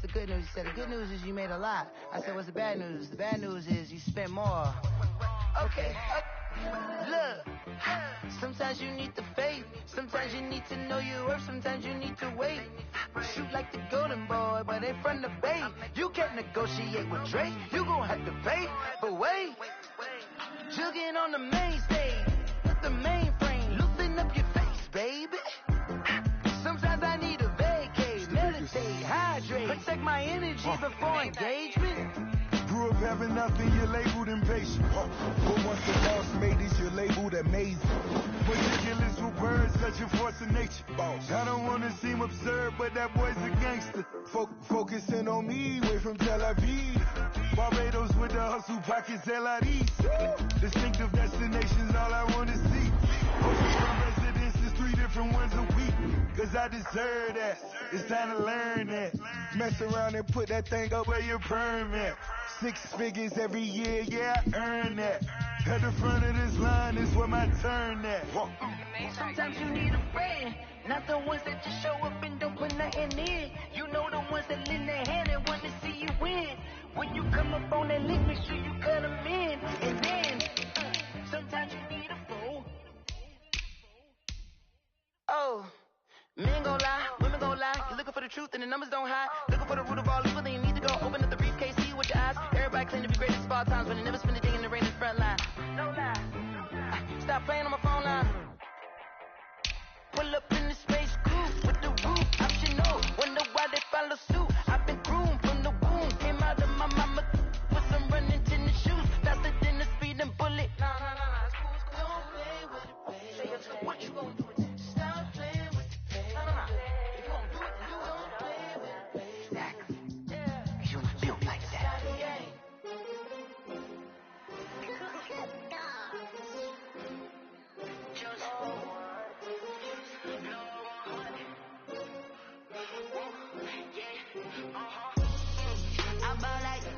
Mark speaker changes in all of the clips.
Speaker 1: the good news? He said, the good news is you made a lot. I said, what's the bad news? The bad news is you spent more. Okay. Look, sometimes you need the faith. Sometimes you need to know your worth. Sometimes you need to wait. Shoot like the golden boy, but in front of Bay. You can't negotiate with Drake. You gon' have to pay for wait. Jugging on the main stage with the mainframe. Loosen up your face, baby. Sometimes I need a vacate, meditate, hydrate, protect my energy before engagement.
Speaker 2: Grew up having nothing, you're labeled impatient. But once the boss made it, you're labeled amazing. Ridiculous with words, such a force of nature. I don't wanna seem absurd, but that boy's a gangster. Focusing on me, way from Tel Aviv. Barbados with the hustle pockets, LIDs. Distinctive destinations, all I wanna see. Oceanfront residences, 3 different ones a week. Cause I deserve that, it's time to learn that. Mess around and put that thing up where your permit. 6 figures every year, yeah, I earn that. At the front of this line is where my turn at.
Speaker 1: Sometimes you need a friend, not the ones that just show up and don't put nothing in. You know the ones that lend their hand and want to see you win. When you come up on that list, make sure you cut them in. And then, sometimes you need a fool. Oh, men gon' lie, women gon' lie. You're looking for the truth and the numbers don't hide. Looking for the root of all evil, then you need to go open up the briefcase, see with your eyes. Everybody claim to be greatest of all times, but they never spend a day in the rain in the front line. No lie. Stop playing on my phone line. Pull up in the space coupe with the roof optional. Wonder why they follow suit. I've been groomed from the womb. Came out of my mama with some running tennis shoes. Faster than the speeding bullet. Nah, it's cool. Don't play with it, baby. What you gon' do with it? Stop playing with it, baby. If you gon' do it, you gon' play with it, baby. Exactly. Yeah. You feel like that.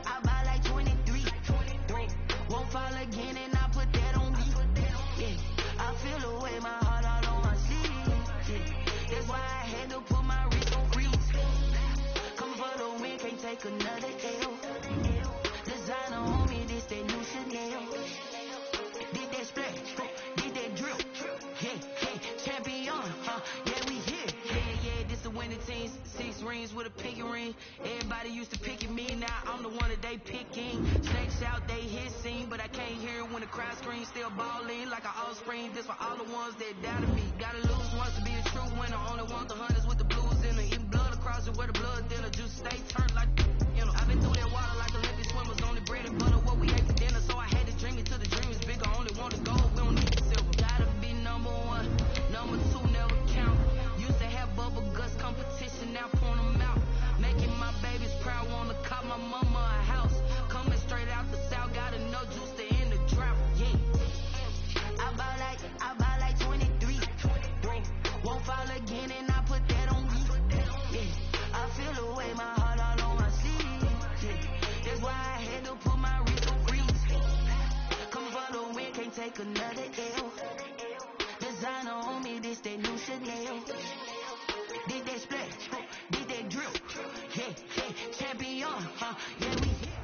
Speaker 1: I buy like 23. Won't fall again and I put that on me. Yeah. I feel the way my heart all on my sleeve. Yeah. That's why I had to put my wrist on freeze. Come for the win, can't take another L. Designer on me, this that new Chanel. Did that splash, did that drill. Yeah, champion, yeah, we here. Yeah, this the winning team. 6 rings with a pinky ring. Everybody used to pick at me, now I'm the one that they picking. Snakes out, they hit scene, but I can't hear it when the crowd screams. Still balling like an offspring. This for all the ones that doubted me. Gotta lose once to be a true winner. Only want the hunters with the blues in it. Eating blood across it where the blood dinner. Juice stay turned like, you know. I've been through that water like Olympic swimmers. Only bread and butter, what we ate for dinner. So I had to dream it till the dream is bigger. Only want the gold, we don't need the silver. Gotta be number 1, number 2 never count. Used to have bubble guts competition, now point them out. Making my babies proud, wanna cop my mama a house. Coming straight out the south, gotta know juice to end the drought. Yeah, I buy like 23. Won't fall again and I put that on me. Yeah, I feel the way my heart all on my sleeve. Yeah, that's why I had to put my wrist on freeze. Come for the win, can't take another L. Designer on me, this that new Chanel. Did that splash, did that drill. Yeah, champion, yeah, we here.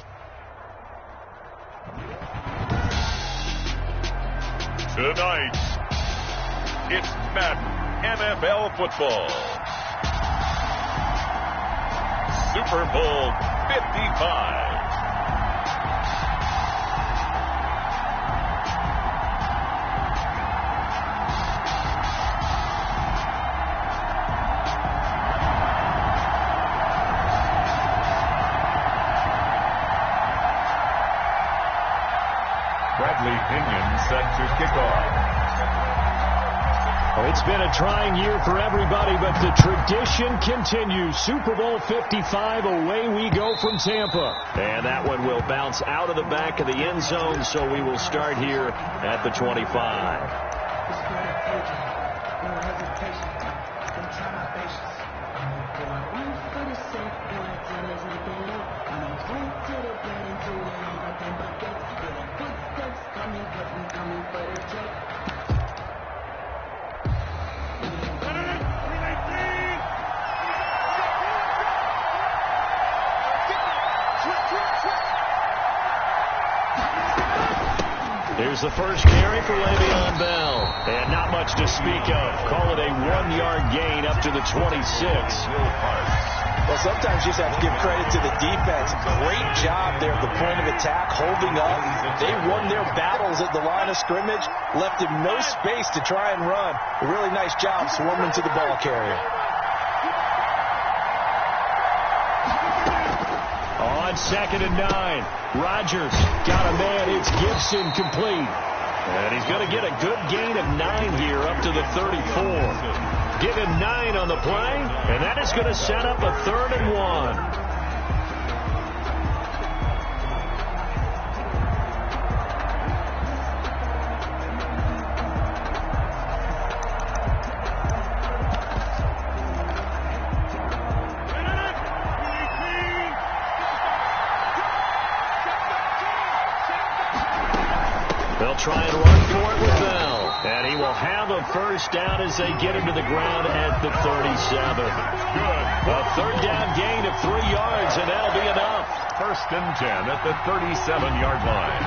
Speaker 3: Tonight, it's Madden NFL football. Super Bowl 55. Set to kick off.
Speaker 4: Well, it's been a trying year for everybody, but the tradition continues. Super Bowl 55, away we go from Tampa.
Speaker 5: And that one will bounce out of the back of the end zone, so we will start here at the 25.
Speaker 4: Here's the first carry for Le'Veon Bell. And not much to speak of. Call it a 1-yard gain up to the 26.
Speaker 6: Well, sometimes you just have to give credit to the defense. Great job there at the point of attack, holding up. They won their battles at the line of scrimmage, left him no space to try and run. A really nice job swarming to the ball carrier.
Speaker 4: On 2nd and 9, Rodgers got a man. It's Gibson complete. And he's going to get a good gain of 9 here up to the 34. Give him 9 on the play, and that is going to set up a 3rd and 1. They'll try and run for it with Bell. And he will have a first down as they get him to the ground at the 37. A 3rd down gain of 3 yards, and that'll be enough.
Speaker 3: 1st and 10 at the 37-yard line.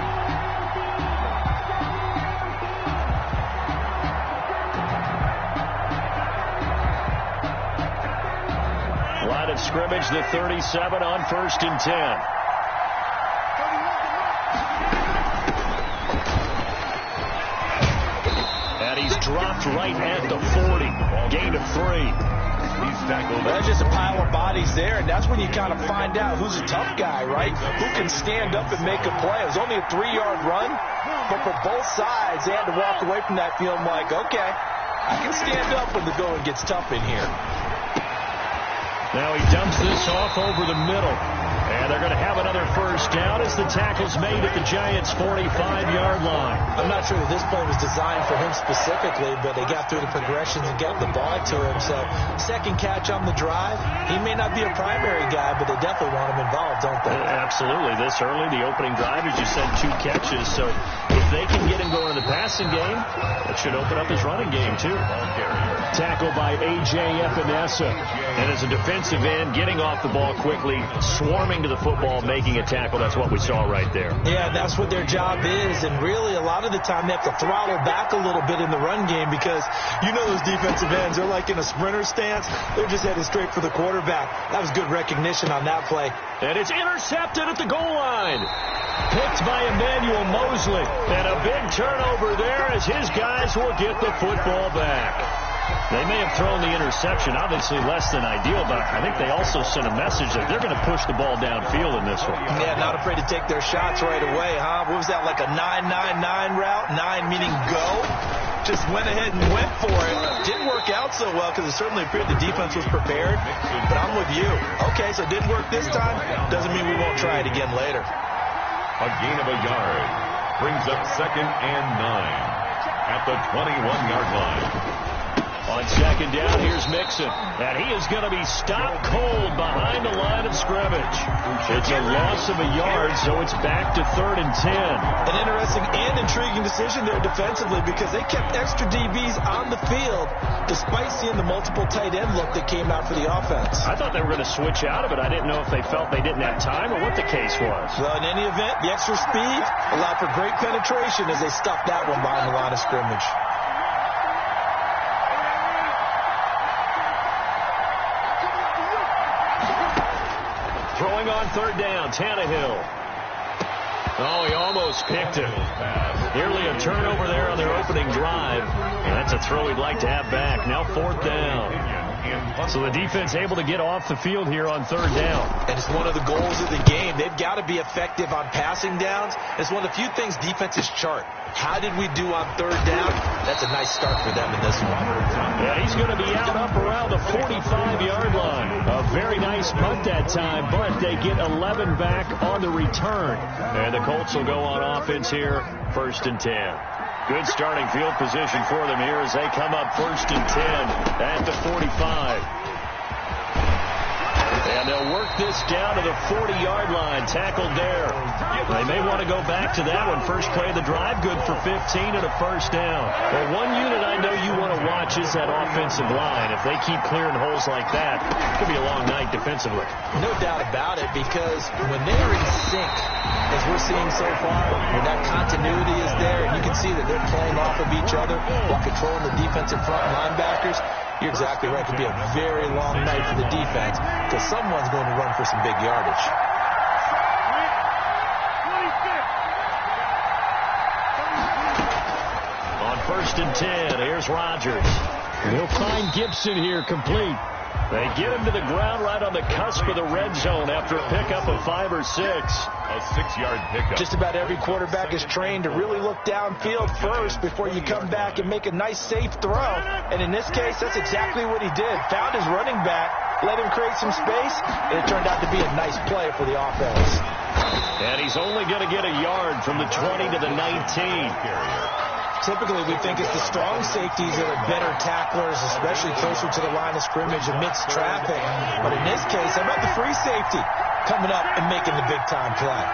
Speaker 4: Line of scrimmage, the 37 on 1st and 10. Dropped right at the 40. Gain of 3.
Speaker 3: He's tackled.
Speaker 6: That's just a pile of bodies there, and that's when you kind of find out who's a tough guy, right? Who can stand up and make a play. It was only a 3-yard run, but for both sides, they had to walk away from that feeling like, okay, I can stand up when the going gets tough in here.
Speaker 4: Now he dumps this off over the middle. And they're going to have another first down as the tackle's made at the Giants' 45-yard line.
Speaker 6: I'm not sure that this play was designed for him specifically, but they got through the progressions and got the ball to him. So, second catch on the drive. He may not be a primary guy, but they definitely want him involved, don't they?
Speaker 4: Absolutely. This early, the opening drive, as you said, 2 catches. So, if they can get him going in the passing game, that should open up his running game, too. Tackle by A.J. Epinesa. And as a defensive end, getting off the ball quickly, swarming to the football, making a tackle. That's what we saw right there.
Speaker 6: Yeah, that's what their job is. And really, a lot of the time, they have to throttle back a little bit in the run game because you know those defensive ends, they're like in a sprinter stance. They're just headed straight for the quarterback. That was good recognition on that play.
Speaker 4: And it's intercepted at the goal line. Picked by Emmanuel Mosley. And a big turnover there as his guys will get the football back. They may have thrown the interception, obviously less than ideal, but I think they also sent a message that they're going to push the ball downfield in this one.
Speaker 6: Yeah, not afraid to take their shots right away, huh? What was that, like a 9-9-9 route? 9 meaning go? Just went ahead and went for it. Didn't work out so well because it certainly appeared the defense was prepared, but I'm with you. Okay, so it didn't work this time. Doesn't mean we won't try it again later.
Speaker 3: A gain of a yard brings up 2nd and 9 at the 21-yard line.
Speaker 4: On 2nd down, here's Mixon. And he is going to be stopped cold behind the line of scrimmage. It's a loss of a yard, so it's back to 3rd and 10.
Speaker 6: An interesting and intriguing decision there defensively because they kept extra DBs on the field despite seeing the multiple tight end look that came out for the offense.
Speaker 4: I thought they were going to switch out of it. I didn't know if they felt they didn't have time or what the case was.
Speaker 6: Well, in any event, the extra speed allowed for great penetration as they stuffed that one behind the line of scrimmage.
Speaker 4: Throwing on 3rd down, Tannehill. Oh, he almost picked it. Nearly a turnover there on their opening drive. And that's a throw he'd like to have back. Now 4th down. So the defense able to get off the field here on 3rd down.
Speaker 6: And it's one of the goals of the game. They've got to be effective on passing downs. It's one of the few things defenses chart. How did we do on 3rd down? That's a nice start for them in this one.
Speaker 4: Yeah, he's going to be out up around the 45-yard line. A very nice punt that time, but they get 11 back on the return. And the Colts will go on offense here, 1st and 10. Good starting field position for them here as they come up 1st and 10 at the 45. And they'll work this down to the 40-yard line. Tackled there. They may want to go back to that one. First play of the drive, good for 15 and a first down. Well, one unit I know you want to watch is that offensive line. If they keep clearing holes like that, it could be a long night defensively.
Speaker 6: No doubt about it, because when they are in sync, as we're seeing so far, when that continuity is there, and you can see that they're playing off of each other while controlling the defensive front linebackers, you're exactly right. It could be a very long night for the defense because someone's going to run for some big yardage.
Speaker 4: On 1st and 10, here's Rodgers. He'll find Gibson here complete. They get him to the ground right on the cusp of the red zone after a pickup of 5 or 6.
Speaker 3: A 6-yard pickup.
Speaker 6: Just about every quarterback is trained to really look downfield first before you come back and make a nice, safe throw. And in this case, that's exactly what he did. Found his running back, let him create some space, and it turned out to be a nice play for the offense.
Speaker 4: And he's only going to get a yard from the 20 to the 19.
Speaker 6: Typically, we think it's the strong safeties that are better tacklers, especially closer to the line of scrimmage amidst traffic. But in this case, how about the free safety coming up and making the big-time play?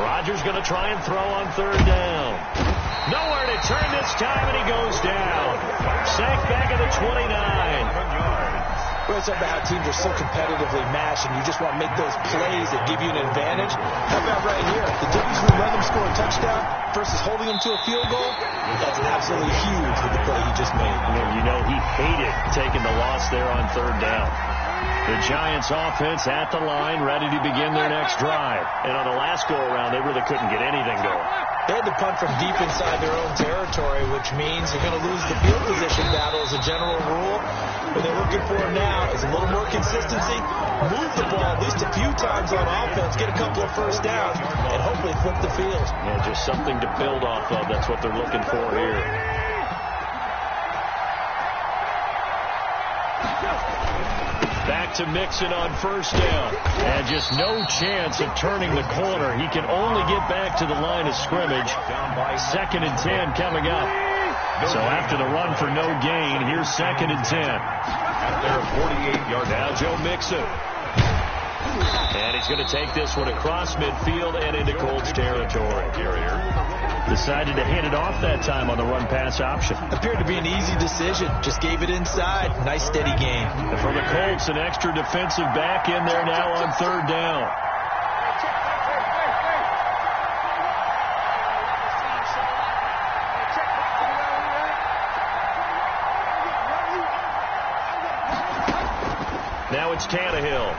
Speaker 4: Rodgers going to try and throw on 3rd down. Nowhere to turn this time, and he goes down. Sacked back at the 29.
Speaker 6: We're talking about how teams are so competitively matched, and you just want to make those plays that give you an advantage. How about right here? The difference between letting them score a touchdown versus holding them to a field goal, that's absolutely huge with the play he just made.
Speaker 4: You know, he hated taking the loss there on 3rd down. The Giants offense at the line, ready to begin their next drive. And on the last go-around, they really couldn't get anything going.
Speaker 6: They had to punt from deep inside their own territory, which means you're going to lose the field position battle as a general rule. What they're looking for now is a little more consistency, move the ball at least a few times on offense, get a couple of first downs, and hopefully flip the field.
Speaker 4: Yeah, just something to build off of. That's what they're looking for here. Back to Mixon on 1st down. And just no chance of turning the corner. He can only get back to the line of scrimmage. 2nd and 10 coming up. So after the run for no gain, here's 2nd and 10.
Speaker 3: At their 48-yard
Speaker 4: now Joe Mixon. And he's going to take this one across midfield and into Colts territory. Decided to hand it off that time on the run-pass option.
Speaker 6: Appeared to be an easy decision. Just gave it inside. Nice, steady gain.
Speaker 4: And for the Colts, an extra defensive back in there now on 3rd down. Now it's Tannehill.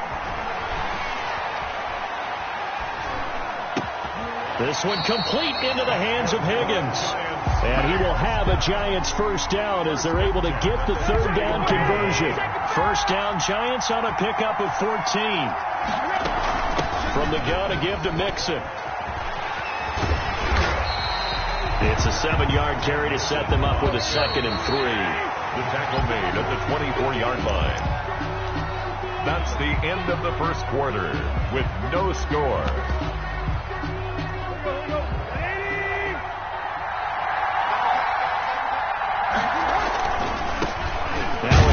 Speaker 4: This one complete into the hands of Higgins. And he will have a Giants first down as they're able to get the 3rd down conversion. First down, Giants on a pickup of 14. From the gun to give to Mixon. It's a 7-yard carry to set them up with a 2nd and 3.
Speaker 3: The tackle made at the 24-yard line. That's the end of the first quarter with no score.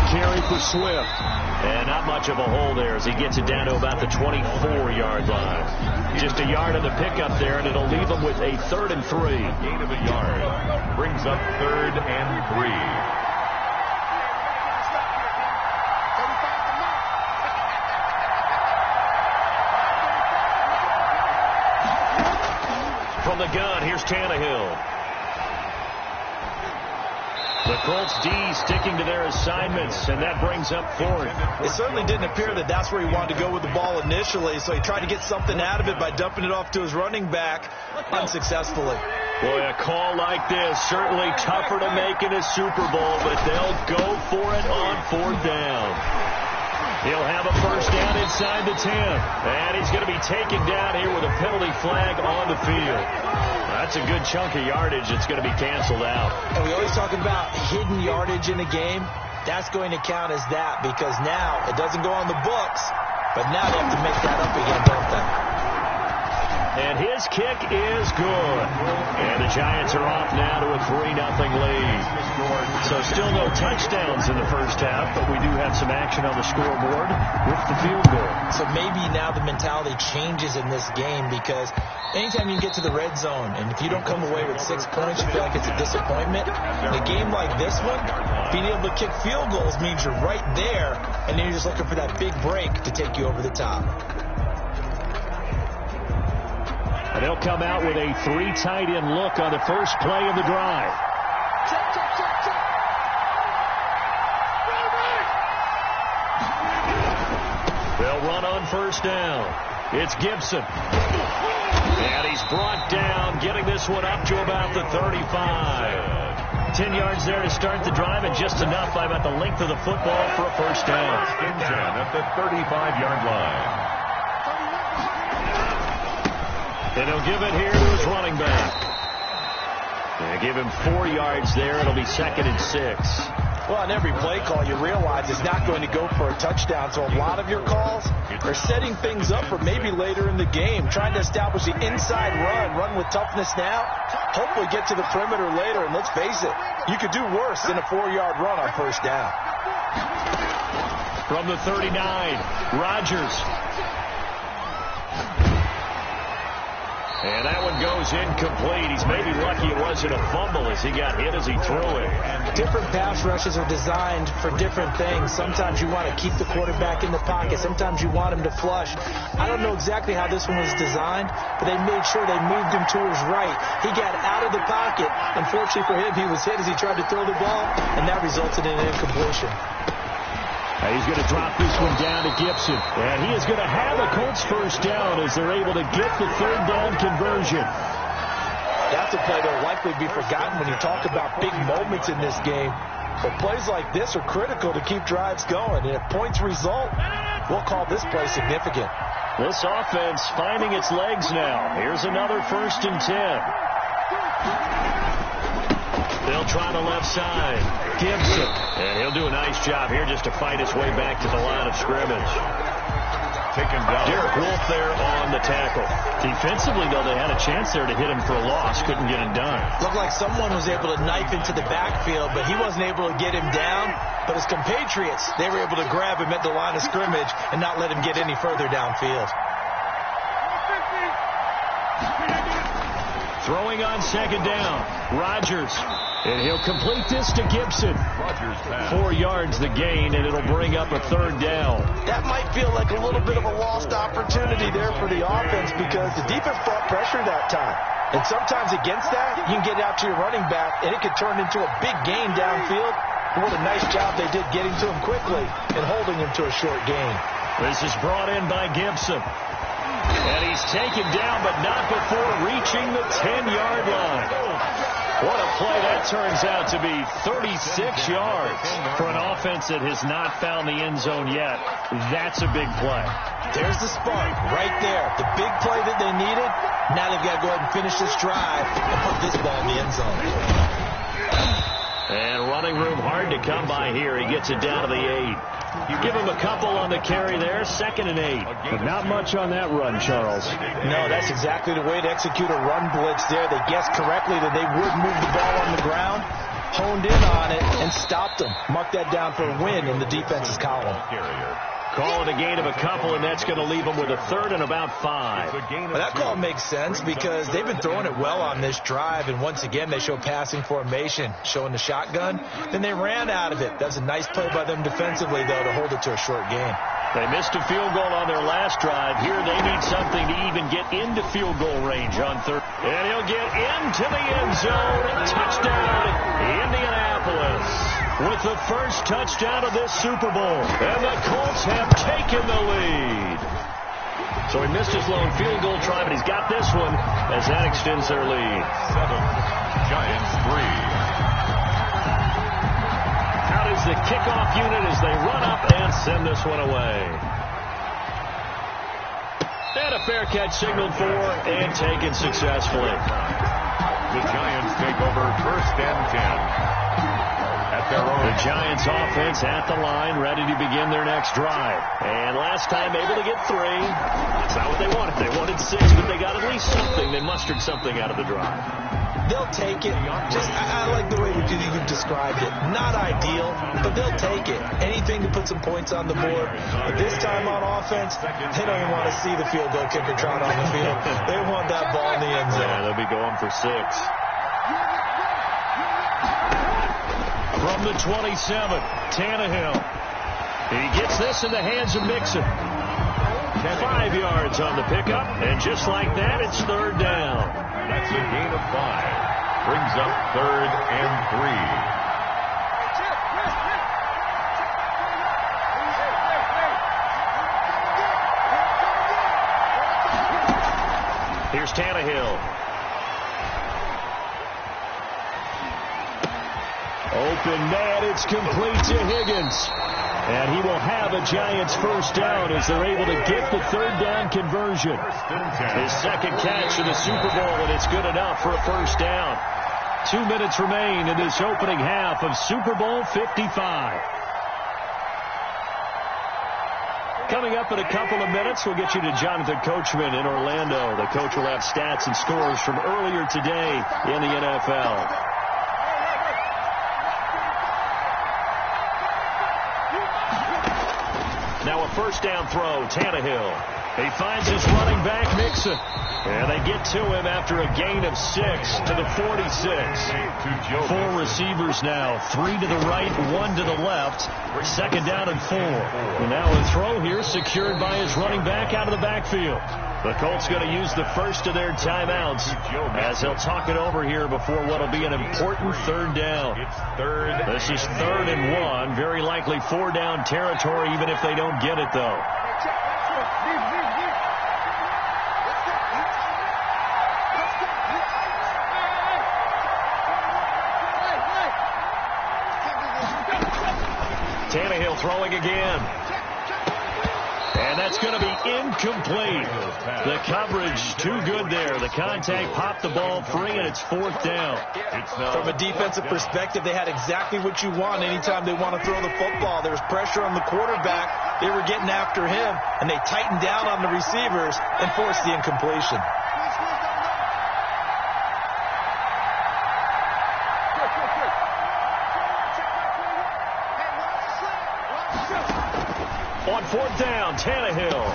Speaker 4: Carry for Swift. And not much of a hole there as he gets it down to about the 24-yard line. Just a yard on the pickup there, and it'll leave him with a 3rd and 3.
Speaker 3: Gain of a yard. Brings up 3rd and 3.
Speaker 4: From the gun, here's Tannehill. The Colts D sticking to their assignments, and that brings up 4th.
Speaker 6: It certainly didn't appear that that's where he wanted to go with the ball initially, so he tried to get something out of it by dumping it off to his running back unsuccessfully.
Speaker 4: Boy, a call like this, certainly tougher to make in a Super Bowl, but they'll go for it on 4th down. He'll have a first down inside the 10, and he's going to be taken down here with a penalty flag on the field. That's a good chunk of yardage that's going to be canceled out.
Speaker 6: And we always talk about hidden yardage in a game. That's going to count as that because now it doesn't go on the books, but now they have to make that up again, don't they?
Speaker 4: and his kick is good. And the Giants are off now to a 3-0 lead. So still no touchdowns in the first half, but we do have some action on the scoreboard with the field goal.
Speaker 6: So maybe now the mentality changes in this game, because anytime you get to the red zone, and if you don't come away with 6 points, you feel like it's a disappointment. In a game like this one, being able to kick field goals means you're right there, and then you're just looking for that big break to take you over the top.
Speaker 4: And they'll come out with a 3 tight end look on the first play of the drive. They'll run on first down. It's Gibson. And he's brought down, getting this one up to about the 35. 10 yards there to start the drive, and just enough by about the length of the football for a first down.
Speaker 3: In 10 at the 35-yard line.
Speaker 4: And he'll give it here to his running back. And give him 4 yards there. It'll be 2nd and 6.
Speaker 6: Well, on every play call, you realize it's not going to go for a touchdown. So a lot of your calls are setting things up for maybe later in the game, trying to establish the inside run with toughness now, hopefully get to the perimeter later. And let's face it, you could do worse than a 4-yard run on first down.
Speaker 4: From the 39, Rodgers. And that one goes incomplete. He's maybe lucky it wasn't a fumble as he got hit as he threw it.
Speaker 6: Different pass rushes are designed for different things. Sometimes you want to keep the quarterback in the pocket. Sometimes you want him to flush. I don't know exactly how this one was designed, but they made sure they moved him to his right. He got out of the pocket. Unfortunately for him, he was hit as he tried to throw the ball, and that resulted in an incompletion.
Speaker 4: He's going to drop this one down to Gibson. And he is going to have a Colts first down as they're able to get the 3rd down conversion.
Speaker 6: That's a play that will likely be forgotten when you talk about big moments in this game. But plays like this are critical to keep drives going. And if points result, we'll call this play significant.
Speaker 4: This offense finding its legs now. Here's another 1st and 10. They'll try the left side. Gibson. And he'll do a nice job here just to fight his way back to the line of scrimmage.
Speaker 3: Taken down.
Speaker 4: Derek Wolfe there on the tackle. Defensively, though, they had a chance there to hit him for a loss. Couldn't get it done.
Speaker 6: Looked like someone was able to knife into the backfield, but he wasn't able to get him down. But his compatriots, they were able to grab him at the line of scrimmage and not let him get any further downfield.
Speaker 4: Throwing on 2nd down. Rodgers. And he'll complete this to Gibson. 4 yards the gain, and it'll bring up a 3rd down.
Speaker 6: That might feel like a little bit of a lost opportunity there for the offense, because the defense brought pressure that time. And sometimes against that, you can get out to your running back, and it could turn into a big gain downfield. And what a nice job they did getting to him quickly and holding him to a short gain.
Speaker 4: This is brought in by Gibson. And he's taken down, but not before reaching the 10-yard line. What a play that turns out to be. 36 yards for an offense that has not found the end zone yet. That's a big play.
Speaker 6: There's the spark right there. The big play that they needed. Now they've got to go ahead and finish this drive and put this ball in the end zone.
Speaker 4: And running room hard to come by here. He gets it down to the 8. You give him a couple on the carry there, 2nd and 8. But not much on that run, Charles.
Speaker 6: No, that's exactly the way to execute a run blitz there. They guessed correctly that they would move the ball on the ground, honed in on it, and stopped them. Mark that down for a win in the defense's column.
Speaker 4: Call it a gain of a couple, and that's going to leave them with a 3rd and about 5.
Speaker 6: Well, that call makes sense because they've been throwing it well on this drive, and once again they show passing formation, showing the shotgun. Then they ran out of it. That's a nice play by them defensively, though, to hold it to a short gain.
Speaker 4: They missed a field goal on their last drive. Here they need something to even get into field goal range on 3rd. And he'll get into the end zone and touchdown, Indianapolis. With the first touchdown of this Super Bowl. And the Colts have taken the lead. So he missed his lone field goal try, but he's got this one as that extends their lead.
Speaker 3: 7, Giants 3.
Speaker 4: Out is the kickoff unit as they run up and send this one away. And a fair catch signaled for and taken successfully.
Speaker 3: The Giants take over 1st and 10. At their own.
Speaker 5: The Giants offense at the line, ready to begin their next drive. And last time able to get 3. That's not what they wanted. They wanted 6, but they got at least something. They mustered something out of the drive.
Speaker 6: They'll take it. I like the way that you described it. Not ideal, but they'll take it. Anything to put some points on the board. But this time on offense, they don't even want to see the field goal kicker trot on the field. They want that ball in the end zone.
Speaker 5: Yeah, they'll be going for 6. From the 27, Tannehill. He gets this in the hands of Mixon. 5 yards on the pickup, and just like that, it's 3rd down.
Speaker 3: That's a gain of 5. Brings up 3rd and 3.
Speaker 5: Here's Tannehill. Open man, it's complete to Higgins. And he will have a Giants first down as they're able to get the 3rd down conversion. His 2nd catch in the Super Bowl, and it's good enough for a first down. 2 minutes remain in this opening half of Super Bowl 55. Coming up in a couple of minutes, we'll get you to Jonathan Coachman in Orlando. The coach will have stats and scores from earlier today in the NFL. Now a first down throw, Tannehill. He finds his running back, Mixon. And they get to him after a gain of 6 to the 46. 4 receivers now, 3 to the right, 1 to the left. 2nd down and 4. And now a throw here secured by his running back out of the backfield. The Colts going to use the first of their timeouts as they'll talk it over here before what will be an important 3rd down. This is 3rd and 1. Very likely 4 down territory even if they don't get it, though. Tannehill throwing again. And that's going to be incomplete. The coverage too good there. The contact popped the ball free, and it's 4th down.
Speaker 6: From a defensive perspective, they had exactly what you want anytime they want to throw the football. There was pressure on the quarterback. They were getting after him, and they tightened down on the receivers and forced the incompletion.
Speaker 5: On 4th down, Tannehill.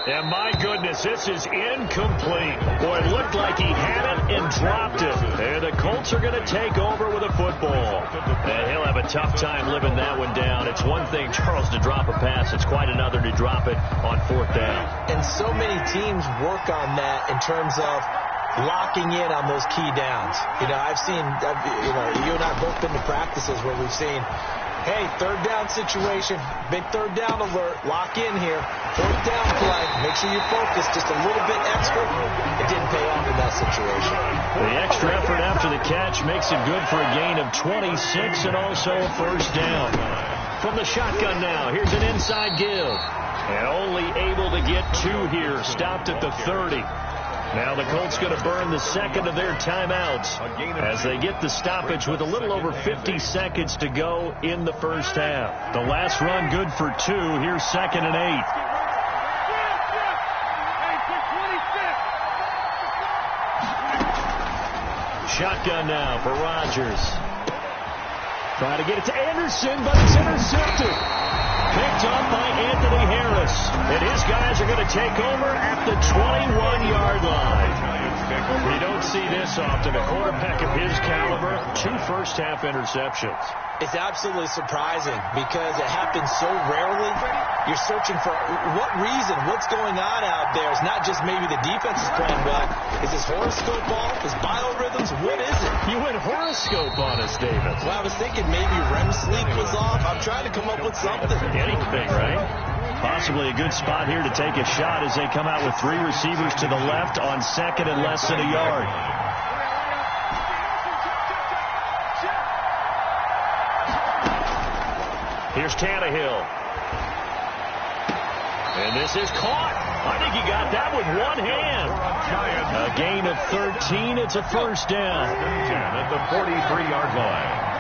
Speaker 5: And my goodness, this is incomplete. Boy, it looked like he had it and dropped it. And the Colts are going to take over with a football. And he'll have a tough time living that one down. It's one thing, Charles, to drop a pass. It's quite another to drop it on 4th down.
Speaker 6: And so many teams work on that in terms of locking in on those key downs. You know, I've seen, you and I have both been to practices where we've seen, hey, 3rd down situation, big 3rd down alert, lock in here, 4th down play, make sure you focus just a little bit extra. It didn't pay off in that situation.
Speaker 5: The extra effort after the catch makes it good for a gain of 26 and also a first down. From the shotgun now, here's an inside give. And only able to get 2 here, stopped at the 30. Now the Colts going to burn the 2nd of their timeouts as they get the stoppage with a little over 50 seconds to go in the first half. The last run good for 2. Here's 2nd and 8. Shotgun now for Rodgers. Trying to get it to Anderson, but it's intercepted. Picked up by Anthony Harris. And his guys are going to take over at the 21-yard line. We don't see this often. A quarterback of his caliber, 2 first-half interceptions.
Speaker 6: It's absolutely surprising because it happens so rarely. You're searching for what reason, what's going on out there. It's not just maybe the defense is playing well. Is his horoscope off? His biorhythms? What is it?
Speaker 5: You went horoscope on us, David.
Speaker 6: Well, I was thinking maybe REM sleep was off. I'm trying to come up with something.
Speaker 5: Anything, right? Possibly a good spot here to take a shot as they come out with 3 receivers to the left on 2nd and less than a yard. Here's Tannehill. And this is caught. I think he got that with one hand. A gain of 13. It's a first down.
Speaker 3: At the 43-yard line.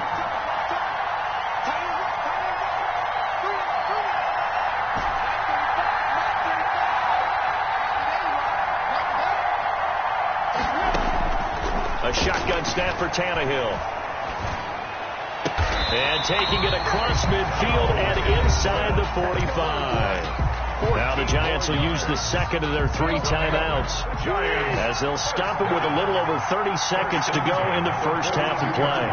Speaker 5: shotgun snap for Tannehill. And taking it across midfield and inside the 45. Now the Giants will use the second of their 3 timeouts as they'll stop it with a little over 30 seconds to go in the first half of play.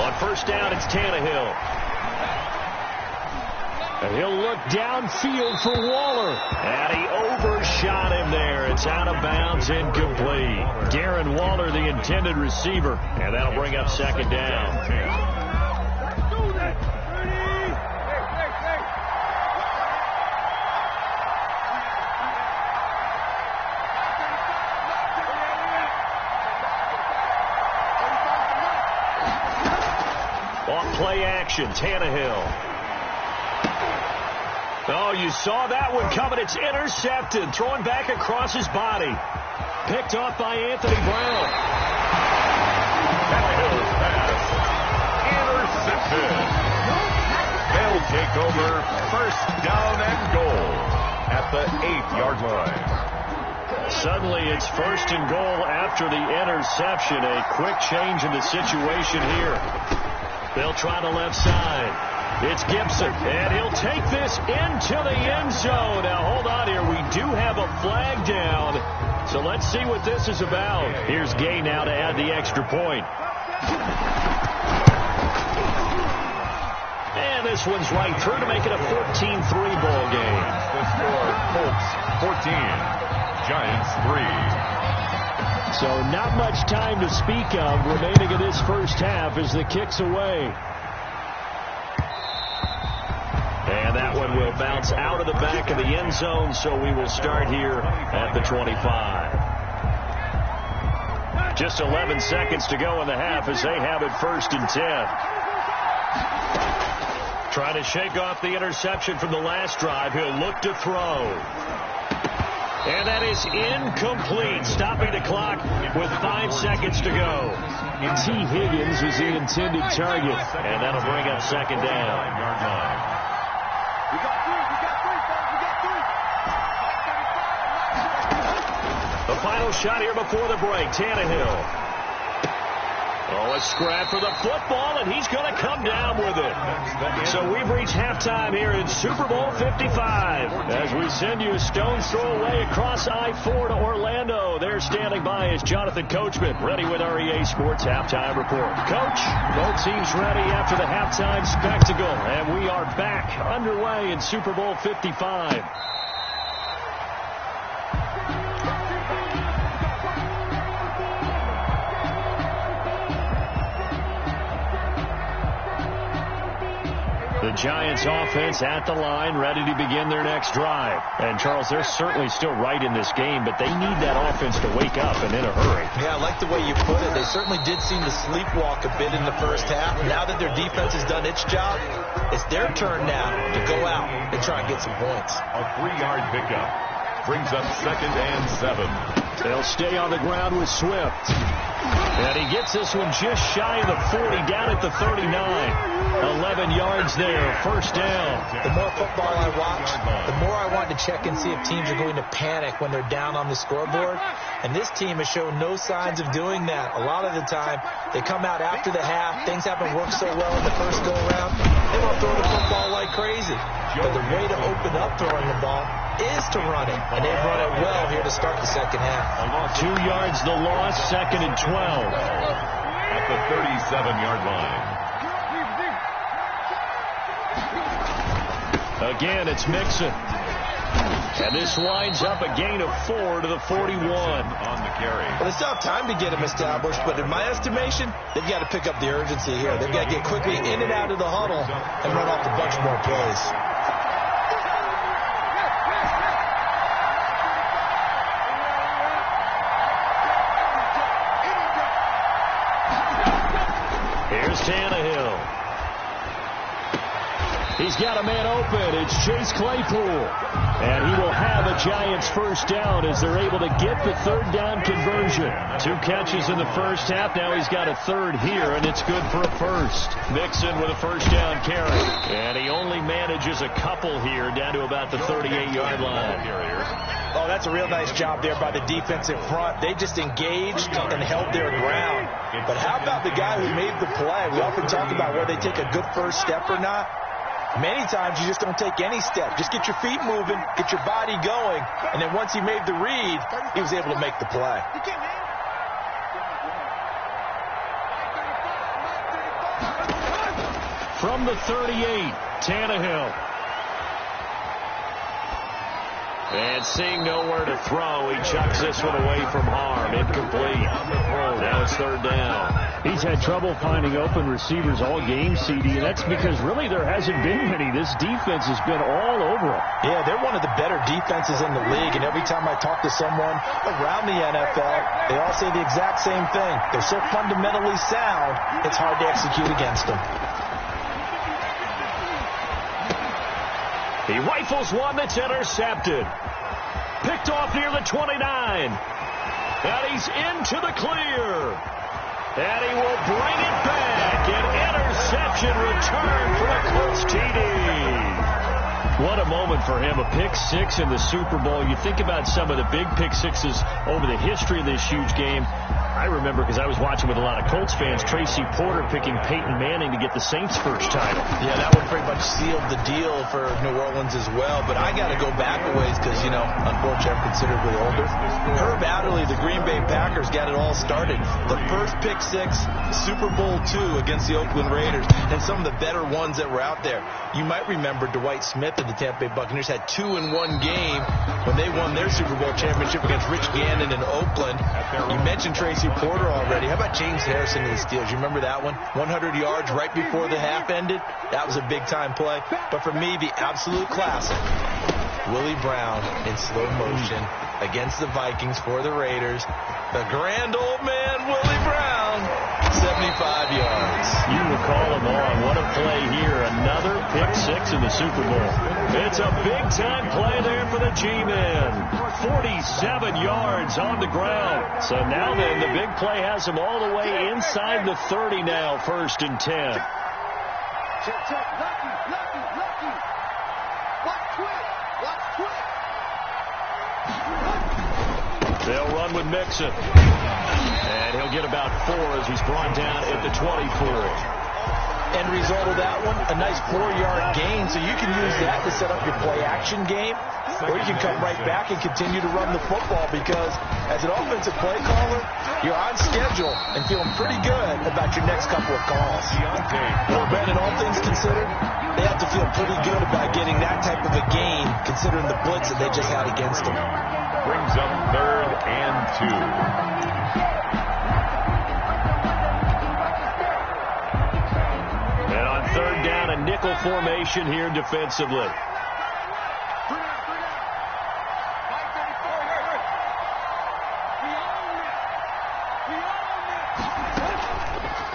Speaker 5: On first down, it's Tannehill. And he'll look downfield for Waller. And he overshot him there. It's out of bounds, incomplete. Darren Waller, the intended receiver. And that'll bring up second down. Play action, Tannehill. Oh, you saw that one coming. It's intercepted. Throwing back across his body. Picked off by Anthony Brown.
Speaker 3: Tannehill's pass. Intercepted. They'll take over first down and goal at the 8-yard line.
Speaker 5: Suddenly it's first and goal after the interception. A quick change in the situation here. They'll try the left side. It's Gibson, and he'll take this into the end zone. Now, hold on here. We do have a flag down, so let's see what this is about. Here's Gay now to add the extra point. And this one's right through to make it a 14-3 ball game.
Speaker 3: The score, Colts 14, Giants 3.
Speaker 5: So not much time to speak of remaining in this first half as the kick's away. And that one will bounce out of the back of the end zone, so we will start here at the 25. Just 11 seconds to go in the half as they have it first and 10. Trying to shake off the interception from the last drive. He'll look to throw. And that is incomplete, stopping the clock with 5 seconds to go. T. Higgins was the intended target, and that'll bring up second down. The final shot here before the break, Tannehill. Oh, a scrap for the football, and he's going to come down with it. So we've reached halftime here in Super Bowl 55. As we send you a stone's throw away across I-4 to Orlando. There standing by is Jonathan Coachman, ready with our EA Sports Halftime Report. Coach, both teams ready after the halftime spectacle, and we are back underway in Super Bowl 55. The Giants offense at the line, ready to begin their next drive. And, Charles, they're certainly still right in this game, but they need that offense to wake up and in a hurry.
Speaker 6: Yeah, I like the way you put it. They certainly did seem to sleepwalk a bit in the first half. Now that their defense has done its job, it's their turn now to go out and try and get some points.
Speaker 3: A 3-yard pickup brings up second and 7.
Speaker 5: They'll stay on the ground with Swift. And he gets this one just shy of the 40, down at the 39. 11 yards there, first down.
Speaker 6: The more football I watch, the more I want to check and see if teams are going to panic when they're down on the scoreboard. And this team has shown no signs of doing that. A lot of the time, they come out after the half. Things haven't worked so well in the first go-around. They want to throw the football like crazy. But the way to open up throwing the ball is to run it. And they've run it well here to start the second half.
Speaker 5: 2 yards the loss, second and 12.
Speaker 3: At the 37-yard line.
Speaker 5: Again, it's Mixon. And this winds up a gain of 4 to the 41.
Speaker 3: On the carry.
Speaker 6: Well, they still have time to get him established, but in my estimation, they've got to pick up the urgency here. They've got to get quickly in and out of the huddle and run off a bunch more plays.
Speaker 5: Here's Tannehill. He's got a man open. It's Chase Claypool.
Speaker 4: And he will have a Giants first down as they're able to get the third down conversion. 2 catches in the first half. Now he's got a third here, and it's good for a first. Mixon with a first down carry. And he only manages a couple here down to about the 38-yard line.
Speaker 6: Oh, that's a real nice job there by the defensive front. They just engaged and held their ground. But how about the guy who made the play? We often talk about whether they take a good first step or not. Many times you just don't take any step. Just get your feet moving, get your body going, and then once he made the read, he was able to make the play.
Speaker 4: From the 38, Tannehill. And seeing nowhere to throw, he chucks this one away from harm. Incomplete. Now it's third down. He's had trouble finding open receivers all game, CD, and that's because really there hasn't been many. This defense has been all over him.
Speaker 6: Yeah, they're one of the better defenses in the league, and every time I talk to someone around the NFL, they all say the exact same thing. They're so fundamentally sound, it's hard to execute against them.
Speaker 4: He rifles one that's intercepted. Picked off near the 29. And he's into the clear. And he will bring it back. An interception return for a Colts TD. What a moment for him. A pick 6 in the Super Bowl. You think about some of the big pick 6s over the history of this huge game. I remember, because I was watching with a lot of Colts fans, Tracy Porter picking Peyton Manning to get the Saints' first title.
Speaker 6: Yeah, that one pretty much sealed the deal for New Orleans as well. But I got to go back a ways because, you know, unfortunately I'm considerably older. Herb Adderley, the Green Bay Packers, got it all started. The first pick 6, Super Bowl II against the Oakland Raiders, and some of the better ones that were out there. You might remember Dwight Smith of the Tampa Bay Buccaneers had 2 in one game when they won their Super Bowl championship against Rich Gannon in Oakland. You mentioned Tracy Porter already. How about James Harrison in the Steelers? You remember that one? 100 yards right before the half ended. That was a big-time play. But for me, the absolute classic, Willie Brown in slow motion against the Vikings for the Raiders. The grand old man, Willie Brown, 75 yards.
Speaker 4: You recall them all. What a play here. Another pick 6 in the Super Bowl. It's a big-time play there for the G-Men. 47 yards on the ground. So now then, the big play has him all the way inside the 30 now, 1st and 10. They'll run with Mixon. And he'll get about 4 as he's brought down at the 24.
Speaker 6: End result of that one, a nice 4-yard gain. So you can use that to set up your play-action game, or you can come right back and continue to run the football because as an offensive play caller, you're on schedule and feeling pretty good about your next couple of calls. Well, Brandon, all things considered, they have to feel pretty good about getting that type of a gain considering the blitz that they just had against them.
Speaker 3: Brings up 3rd and 2.
Speaker 4: And on 3rd down, a nickel formation here defensively.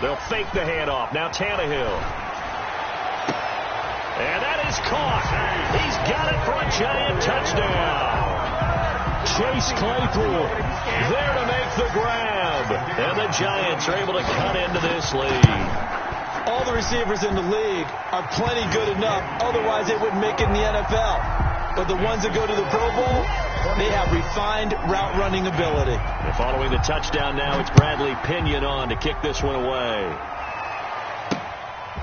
Speaker 4: They'll fake the handoff. Now Tannehill. And that is caught. He's got it for a Giant touchdown. Chase Claypool there to make the grab. And the Giants are able to cut into this lead.
Speaker 6: All the receivers in the league are plenty good enough. Otherwise, they wouldn't make it in the NFL. But the ones that go to the Pro Bowl, they have refined route running ability.
Speaker 4: And following the touchdown now, it's Bradley Pinion on to kick this one away.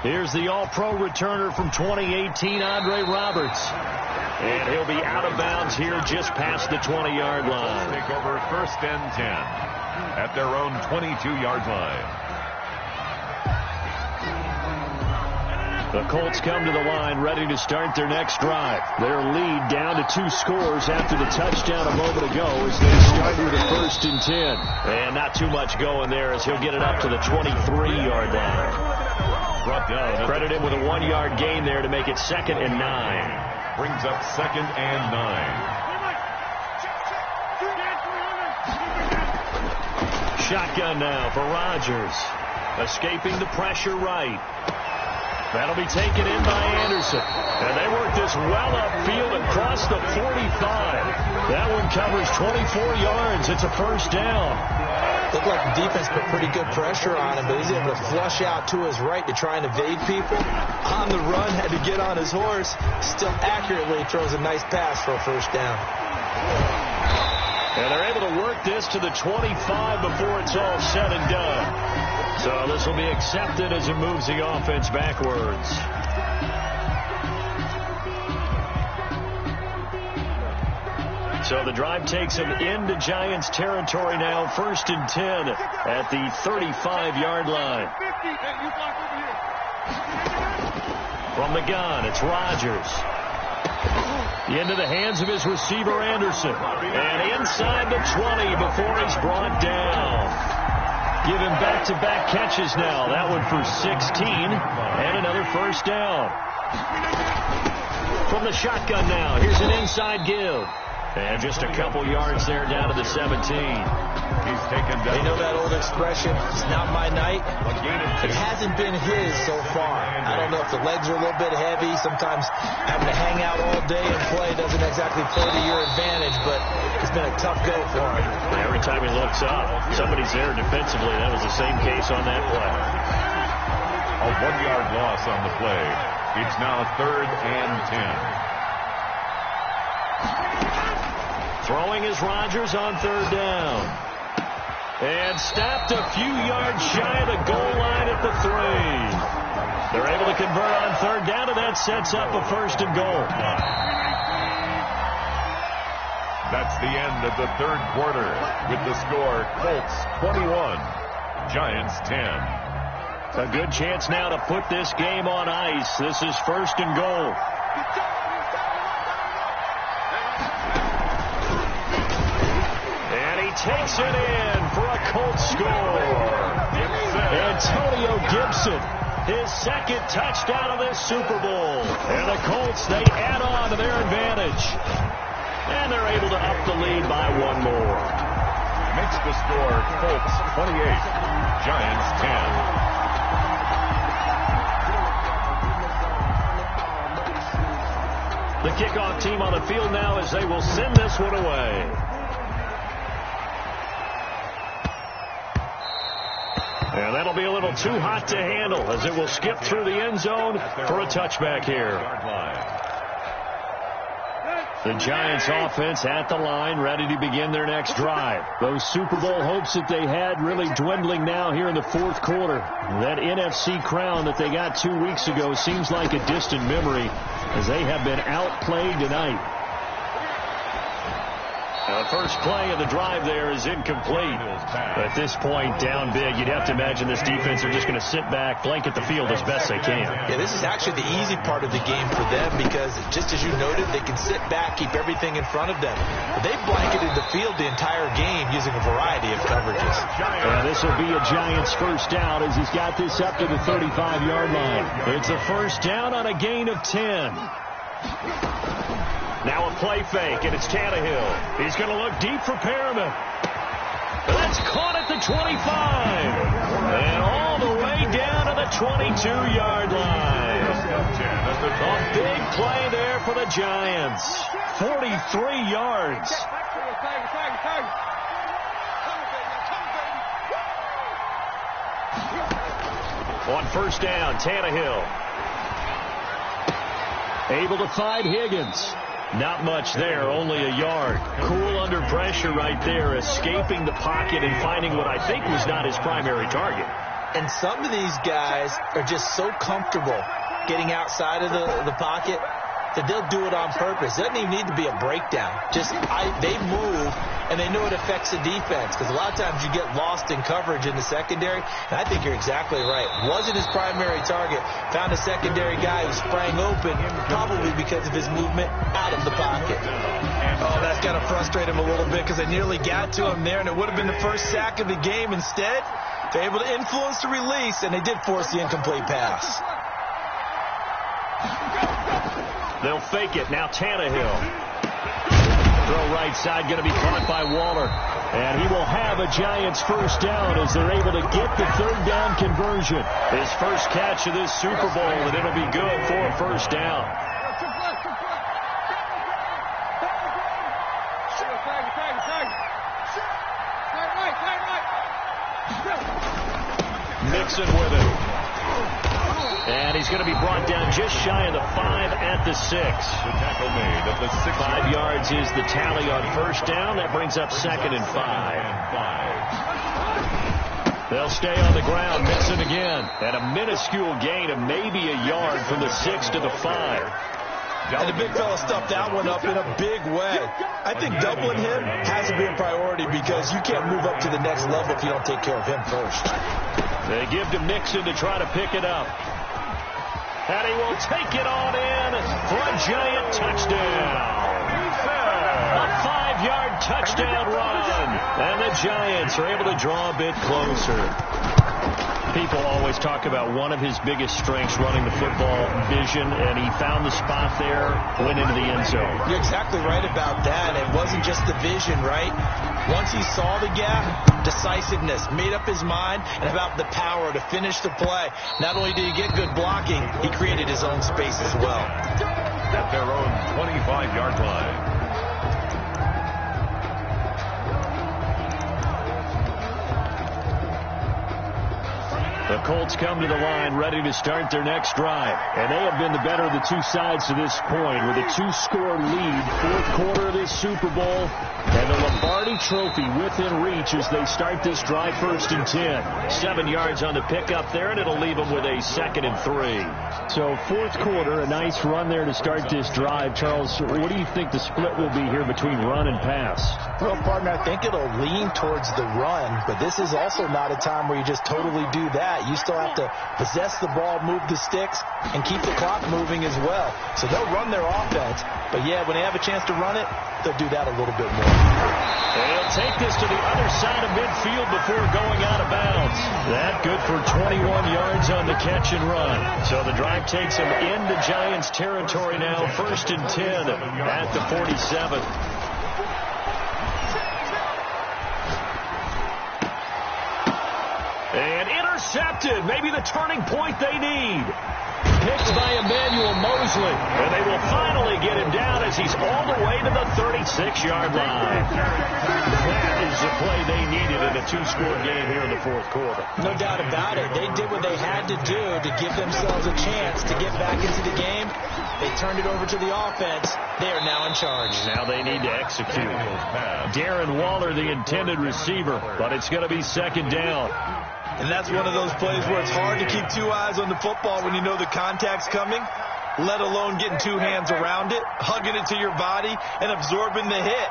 Speaker 4: Here's the All-Pro returner from 2018, Andre Roberts. And he'll be out of bounds here just past the 20-yard line.
Speaker 3: Take over 1st and 10 at their own 22-yard line.
Speaker 4: The Colts come to the line ready to start their next drive. Their lead down to 2 scores after the touchdown a moment ago as they start with a 1st and 10. And not too much going there as he'll get it up to the 23-yard line.
Speaker 3: Brought down.
Speaker 4: Credit him with a 1-yard gain there to make it 2nd and 9.
Speaker 3: Brings up 2nd and 9.
Speaker 4: Shotgun now for Rodgers. Escaping the pressure right. That'll be taken in by Anderson. And they work this well upfield and cross the 45. That one covers 24 yards. It's a first down.
Speaker 6: Looked like the defense put pretty good pressure on him, but he's able to flush out to his right to try and evade people. On the run, had to get on his horse. Still accurately throws a nice pass for a first down.
Speaker 4: And they're able to work this to the 25 before it's all said and done. So this will be accepted as it moves the offense backwards. So the drive takes them into Giants territory now, 1st and 10 at the 35-yard line. From the gun, it's Rodgers. Into the hands of his receiver, Anderson. And inside the 20 before he's brought down. Give him back-to-back catches now. That one for 16 and another first down. From the shotgun now, here's an inside give. And just a couple yards there down to the 17.
Speaker 3: He's taken down.
Speaker 6: You know that old expression, it's not my night? It hasn't been his so far. I don't know if the legs are a little bit heavy. Sometimes having to hang out all day and play doesn't exactly play to your advantage, but it's been a tough go for him.
Speaker 4: Every time he looks up, somebody's there defensively. That was the same case on that play.
Speaker 3: A 1-yard loss on the play. It's now 3rd and 10.
Speaker 4: Throwing is Rodgers on 3rd down. And stopped a few yards shy of the goal line at the 3. They're able to convert on 3rd down, and that sets up a 1st and goal.
Speaker 3: That's the end of the 3rd quarter with the score Colts 21, Giants 10.
Speaker 4: A good chance now to put this game on ice. This is 1st and goal. Takes it in for a Colts score. Antonio Gibson, his 2nd touchdown of this Super Bowl. And the Colts, they add on to their advantage. And they're able to up the lead by 1 more.
Speaker 3: Makes the score Colts 28, Giants 10.
Speaker 4: The kickoff team on the field now as they will send this one away. And that'll be a little too hot to handle as it will skip through the end zone for a touchback here. The Giants offense at the line, ready to begin their next drive. Those Super Bowl hopes that they had really dwindling now here in the 4th quarter. That NFC crown that they got 2 weeks ago seems like a distant memory as they have been outplayed tonight. The first play of the drive there is incomplete. At this point, down big, you'd have to imagine this defense are just going to sit back, blanket the field as best they can.
Speaker 6: Yeah, this is actually the easy part of the game for them because, just as you noted, they can sit back, keep everything in front of them. But they've blanketed the field the entire game using a variety of coverages.
Speaker 4: This will be a Giants first down as he's got this up to the 35-yard line. It's a first down on a gain of 10. Now a play fake, and it's Tannehill. He's going to look deep for Perriman. That's caught at the 25. And all the way down to the 22-yard line. A big play there for the Giants. 43 yards. On first down, Tannehill. Able to find Higgins. Not much there, only a yard. Cool under pressure right there, escaping the pocket and finding what I think was not his primary target.
Speaker 6: And some of these guys are just so comfortable getting outside of the pocket that they'll do it on purpose. It doesn't even need to be a breakdown. They move, and they know it affects the defense because a lot of times you get lost in coverage in the secondary, and I think you're exactly right. Wasn't his primary target. Found a secondary guy who sprang open, probably because of his movement out of the pocket. Oh, that's got to frustrate him a little bit because they nearly got to him there, and it would have been the first sack of the game. Instead, they're able to influence the release, and they did force the incomplete pass.
Speaker 4: They'll fake it. Now Tannehill. Throw right side, going to be caught by Waller. And he will have a Giants first down as they're able to get the third down conversion. His first catch of this Super Bowl, and it'll be good for a first down. Mixon with it. And he's going to be brought down just shy of the 5 at the 6.
Speaker 3: The tackle made at the 6.
Speaker 4: 5 yards is the tally on first down. That brings up 2nd and 5. They'll stay on the ground. Mixon again. And a minuscule gain of maybe a yard from the 6 to the 5.
Speaker 6: And the big fella stuffed that one up in a big way. I think doubling him has to be a priority because you can't move up to the next level if you don't take care of him first.
Speaker 4: They give to Mixon to try to pick it up. And he will take it on in for a Giant touchdown. A 5-yard touchdown run. And the Giants are able to draw a bit closer. People always talk about one of his biggest strengths running the football, vision, and he found the spot there, went into the end zone.
Speaker 6: You're exactly right about that. It wasn't just the vision, right? Once he saw the gap, decisiveness, made up his mind, and about the power to finish the play. Not only did he get good blocking, he created his own space as well.
Speaker 3: At their own 25-yard line.
Speaker 4: The Colts come to the line ready to start their next drive. And they have been the better of the two sides to this point with a 2-score lead. 4th quarter of this Super Bowl. And the Lombardi Trophy within reach as they start this drive 1st and 10. 7 yards on the pickup there, and it'll leave them with a 2nd and 3. So 4th quarter, a nice run there to start this drive. Charles, what do you think the split will be here between run and pass?
Speaker 6: Well, partner, I think it'll lean towards the run, but this is also not a time where you just totally do that. You still have to possess the ball, move the sticks, and keep the clock moving as well. So they'll run their offense, but yeah, when they have a chance to run it, they'll do that a little bit more.
Speaker 4: They'll take this to the other side of midfield before going out of bounds. That good for 21 yards on the catch and run. So the drive takes them into Giants territory now, 1st and 10 at the 47. And intercepted, maybe the turning point they need. Picked by Emmanuel Mosley. And they will finally get him down as he's all the way to the 36-yard line. That is the play they needed in a 2-score game here in the 4th quarter.
Speaker 6: No doubt about it. They did what they had to do to give themselves a chance to get back into the game. They turned it over to the offense. They are now in charge.
Speaker 4: Now they need to execute. Darren Waller, the intended receiver, but it's going to be 2nd down.
Speaker 6: And that's one of those plays where it's hard to keep 2 eyes on the football when you know the contact's coming, let alone getting 2 hands around it, hugging it to your body, and absorbing the hit,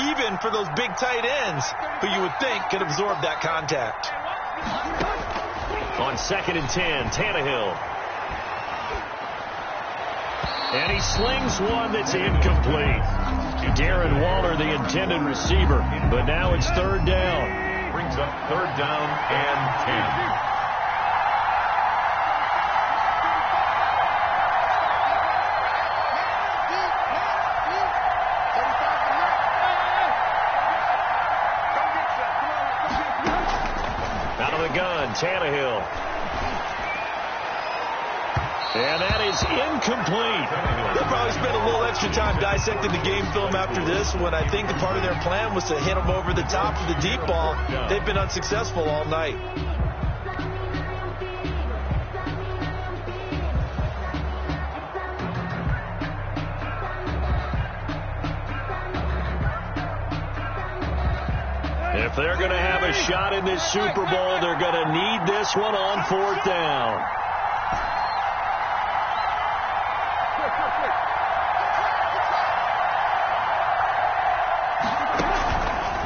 Speaker 6: even for those big tight ends who you would think could absorb that contact.
Speaker 4: On 2nd and 10, Tannehill. And he slings one that's incomplete. Darren Waller, the intended receiver, but now it's 3rd down.
Speaker 3: Brings up 3rd down and 10.
Speaker 4: Out of the gun, Tannehill. And that is incomplete.
Speaker 6: They'll probably spend a little extra time dissecting the game film after this when I think part of their plan was to hit them over the top of the deep ball. They've been unsuccessful all night.
Speaker 4: If they're going to have a shot in this Super Bowl, they're going to need this one on 4th down.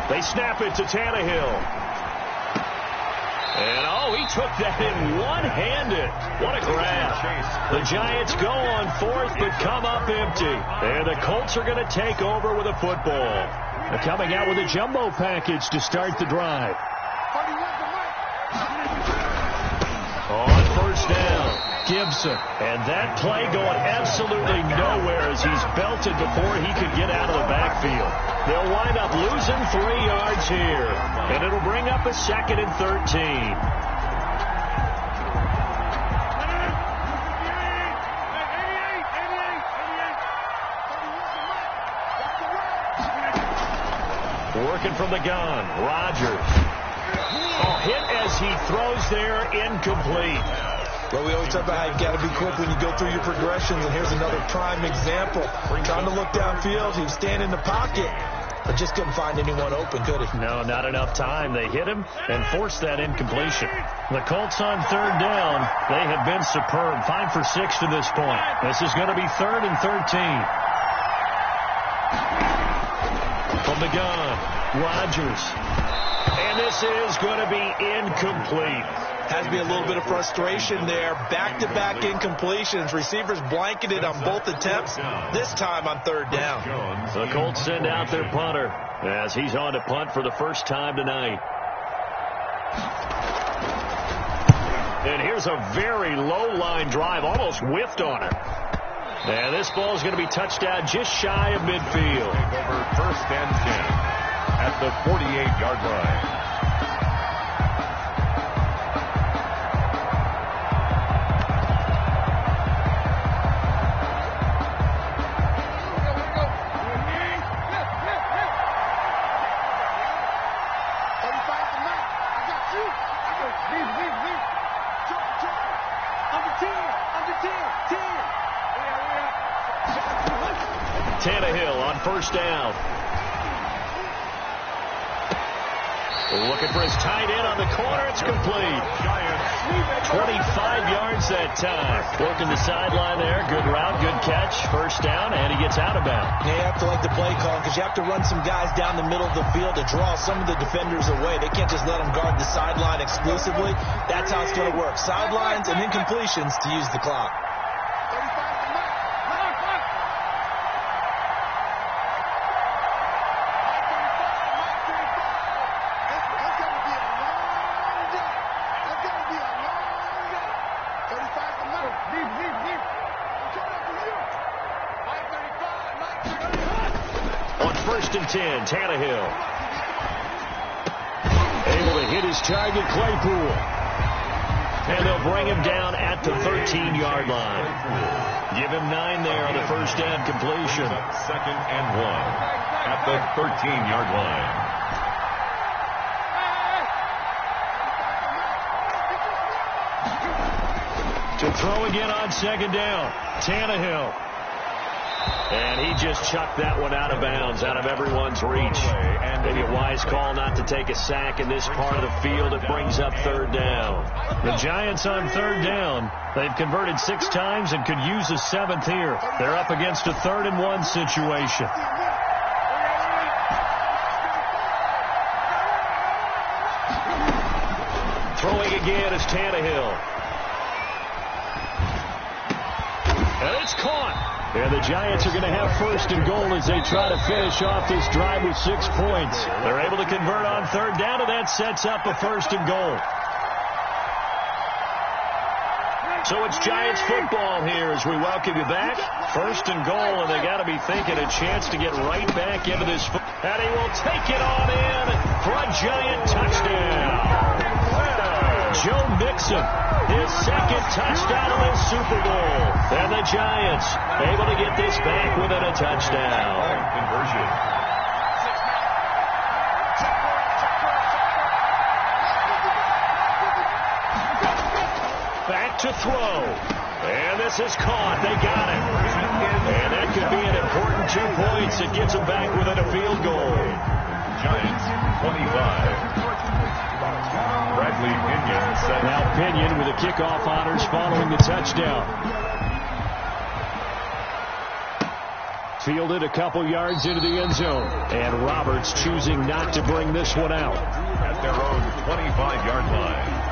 Speaker 4: They snap it to Tannehill. And, he took that in one-handed. What a grab. The Giants go on 4th, but come up empty. And the Colts are going to take over with a football. They're coming out with a jumbo package to start the drive. On 1st down. Gibson. And that play going absolutely nowhere as he's belted before he could get out of the backfield. They'll wind up losing 3 yards here. And it'll bring up a 2nd and 13. Working from the gun, Rodgers. Hit as he throws there, incomplete.
Speaker 6: Well, we always talk about how you've got to be quick when you go through your progressions, and here's another prime example. Trying to look downfield, he was standing in the pocket, but just couldn't find anyone open, could he?
Speaker 4: No, not enough time. They hit him and forced that incompletion. The Colts on 3rd down. They have been superb. 5 for 6 to this point. This is going to be 3rd and 13. From the gun, Rodgers. And this is going to be incomplete.
Speaker 6: Has to be a little bit of frustration there. Back-to-back incompletions. Receivers blanketed on both attempts, this time on 3rd down.
Speaker 4: The Colts send out their punter as he's on to punt for the first time tonight. And here's a very low-line drive, almost whiffed on her. And this ball is going to be touched down just shy of midfield.
Speaker 3: Over 1st and 10 at the 48-yard line.
Speaker 4: Tannehill on 1st down. Looking for his tight end on the corner. It's complete. 25 yards that time. Working the sideline there. Good route, good catch. 1st down, and he gets out of bounds.
Speaker 6: Yeah, you have to like the play call because you have to run some guys down the middle of the field to draw some of the defenders away. They can't just let them guard the sideline exclusively. That's how it's going to work. Sidelines and incompletions to use the clock.
Speaker 4: On 1st and 10, Tannehill. Able to hit his target, Claypool. And they'll bring him down at the 13-yard line. Give him 9 there on the 1st down completion.
Speaker 3: 2nd and 1 at the 13-yard line.
Speaker 4: To throw again on 2nd down, Tannehill. And he just chucked that one out of bounds, out of everyone's reach. Maybe a wise call not to take a sack in this part of the field. It brings up 3rd down. The Giants on 3rd down. They've converted 6 times and could use a 7th here. They're up against a 3rd and 1 situation. Throwing again is Tannehill. And it's caught. And the Giants are going to have 1st and goal as they try to finish off this drive with 6 points. They're able to convert on 3rd down, and that sets up a 1st and goal. So it's Giants football here as we welcome you back. 1st and goal, and they got to be thinking a chance to get right back into this. And he will take it on in for a Giant touchdown. Joe Mixon, his 2nd touchdown of the Super Bowl. And the Giants able to get this back within a touchdown.
Speaker 3: Conversion.
Speaker 4: Back to throw. And this is caught. They got it. And that could be an important 2 points. It gets them back within a field goal.
Speaker 3: Giants 25. Bradley Pinion set.
Speaker 4: Now Pinion with the kickoff honors following the touchdown. Fielded a couple yards into the end zone. And Roberts choosing not to bring this one out.
Speaker 3: At their own 25-yard line.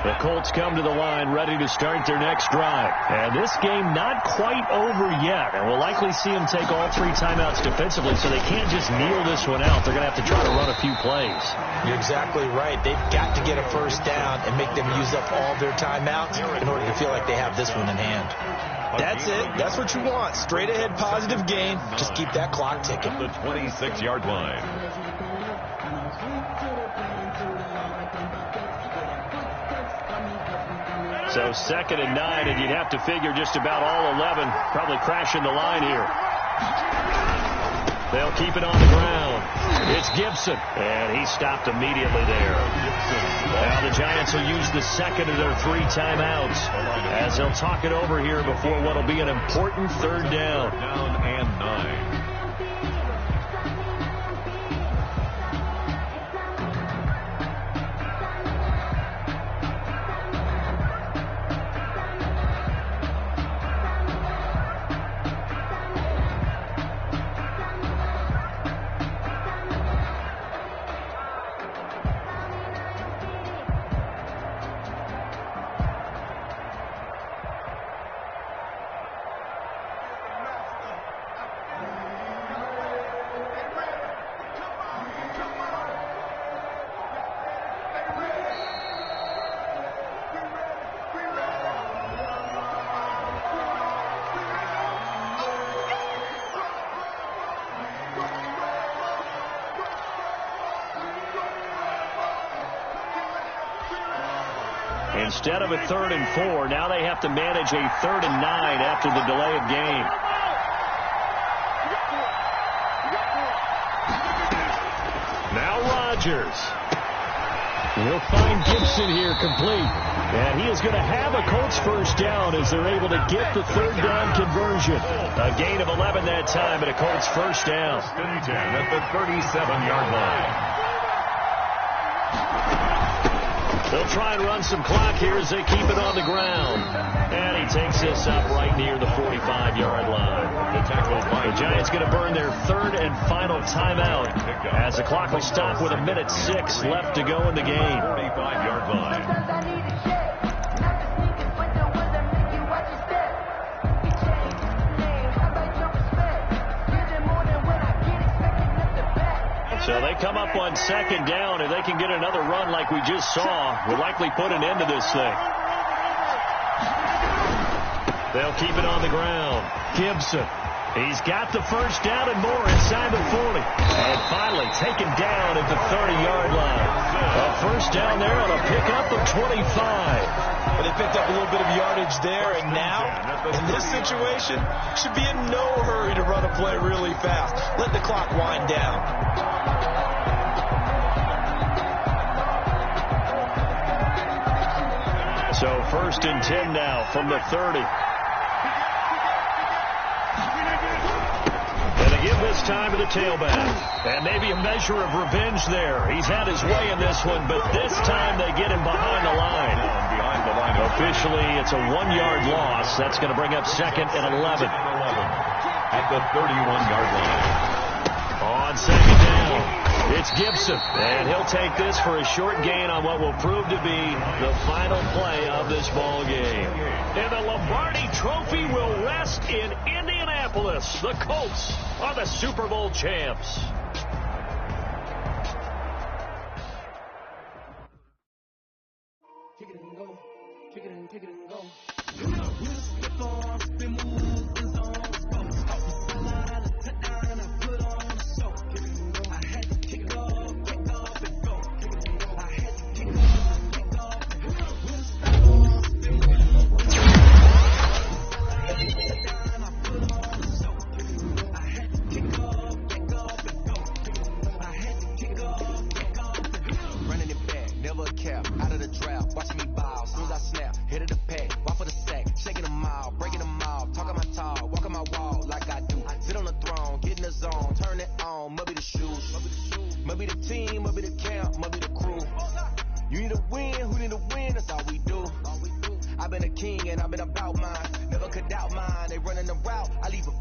Speaker 4: The Colts come to the line ready to start their next drive. And this game not quite over yet. And we'll likely see them take all 3 timeouts defensively, so they can't just kneel this one out. They're going to have to try to run a few plays.
Speaker 6: You're exactly right. They've got to get a first down and make them use up all their timeouts in order to feel like they have this one in hand. That's it. That's what you want. Straight ahead positive game. Just keep that clock ticking.
Speaker 3: The 26-yard line.
Speaker 4: So 2nd and 9, and you'd have to figure just about all 11 probably crashing the line here. They'll keep it on the ground. It's Gibson, and he stopped immediately there. Now the Giants will use the second of their 3 timeouts as they'll talk it over here before what will be an important 3rd down.
Speaker 3: Down and 9.
Speaker 4: Instead of a 3rd and 4, now they have to manage a 3rd and 9 after the delay of game. Now Rodgers will find Gibson here complete. And he is going to have a Colts first down as they're able to get the 3rd down conversion. A gain of 11 that time and a Colts first down.
Speaker 3: At the 37-yard line.
Speaker 4: They'll try and run some clock here as they keep it on the ground. And he takes this up right near the 45-yard line. The Giants going to burn their 3rd and final timeout as the clock will stop with 1:06 left to go in the game.
Speaker 3: 45-yard line.
Speaker 4: So they come up on 2nd down, and they can get another run like we just saw. Will likely put an end to this thing. They'll keep it on the ground. Gibson. He's got the first down and more inside the 40. And finally taken down at the 30-yard line. A first down there on a pickup of 25.
Speaker 6: But they picked up a little bit of yardage there, and now, in this situation, should be in no hurry to run a play really fast. Let the clock wind down.
Speaker 4: So 1st and 10 now from the 30. And they give this time to the tailback. And maybe a measure of revenge there. He's had his way in this one, but this time they get him behind the line. Officially, it's a 1-yard loss. That's going to bring up 2nd and 11.
Speaker 3: At the 31-yard line.
Speaker 4: On 2nd down, it's Gibson. And he'll take this for a short gain on what will prove to be the final play of this ball game. And the Lombardi Trophy will rest in Indianapolis. The Colts are the Super Bowl champs.
Speaker 1: Kick it and go. Kick it and go. I've been a
Speaker 7: king and I've been about mine. Never could doubt mine. They running the route, I leave a